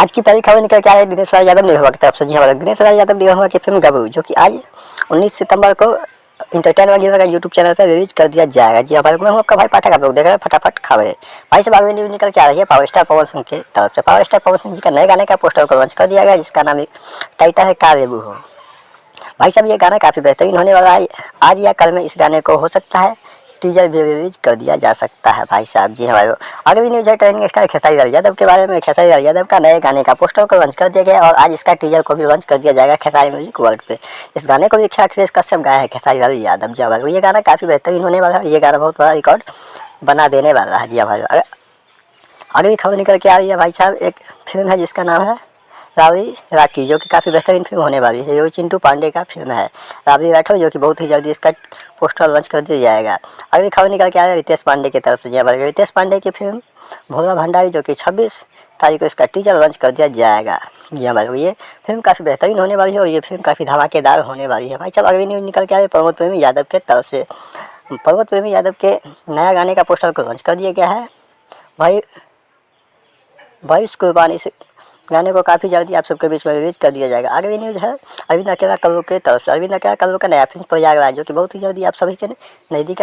आज की पहली खबर निकल के आ रही है दिनेश राज यादव निर्भया की तरफ से। जी हाँ, दिनेश राज यादव निर्भया की फिल्म गबरू जो कि आज 19 सितंबर को इंटरटेनमेंट का यूट्यूब चैनल पर रिलीज कर दिया जाएगा। जी हाँ भाई, मैं हूँ आपका भाई पाठक, आप लोग देख रहे हैं फटाफट खबरें। भाई साहब आगे न्यूज निकल के आ रही है पावर स्टार पवन सिंह की तरफ से। पावर स्टार पवन सिंह जी का नए गाने का पोस्टर को लॉन्च कर दिया गया, जिसका नाम टाइटल है का रेबू हो। भाई साहब ये गाना काफ़ी बेहतरीन होने वाला है। आज या कल में इस गाने को हो सकता है टीजर भी रिलीज कर दिया जा सकता है भाई साहब। जी हमारे अगली न्यूज है ट्रेंडिंग स्टार खेसारी लाल यादव के बारे में। खेसारी लाल यादव का नए गाने का पोस्टर को लॉन्च कर दिया गया और आज इसका टीजर को भी लॉन्च कर दिया जाएगा खेसारी म्यूजिक वर्ल्ड पे। इस गाने को भी अखिलेश कश्यप गाया है खेसारी लाल यादव। जी हमारे ये गाना काफ़ी बेहतरीन होने वाला है। ये गाना बहुत बड़ा रिकॉर्ड बना देने वाला है। जी हमारे अगली खबर निकल के आ रही है भाई साहब, एक फिल्म है जिसका नाम है रावड़ी राठी, जो कि काफ़ी बेहतरीन फिल्म होने वाली है। ये चिंटू पांडे का फिल्म है रावड़ी राठौर, जो कि बहुत ही जल्दी इसका पोस्टर लॉन्च कर दिया जाएगा। अगली खबर निकल के आ रही है रितेश पांडे की तरफ से। जी रितेश पांडे की फिल्म भोला भंडारी, जो कि 26 तारीख को इसका टीजर लॉन्च कर दिया जाएगा। जी हमारे ये फिल्म काफ़ी बेहतरीन होने वाली है और ये फिल्म काफ़ी धमाकेदार होने वाली है। भाई साहब अगली न्यूज़ निकल के आ रही है प्रमोद प्रेमी यादव के तरफ से। प्रमोद प्रेमी यादव के नया गाने का पोस्टर को लॉन्च कर दिया गया है। भाई इस कुर्बानी से गाने को काफ़ी जल्दी आप सबके बीच में रिलीज कर दिया जाएगा। अगली न्यूज़ है अरविंद अकेला कल्लू की तरफ से। अरविंद अकेला कल्लू का नया फिल्म प्रयागराज, जो कि बहुत ही जल्दी आप सभी के नज़दीक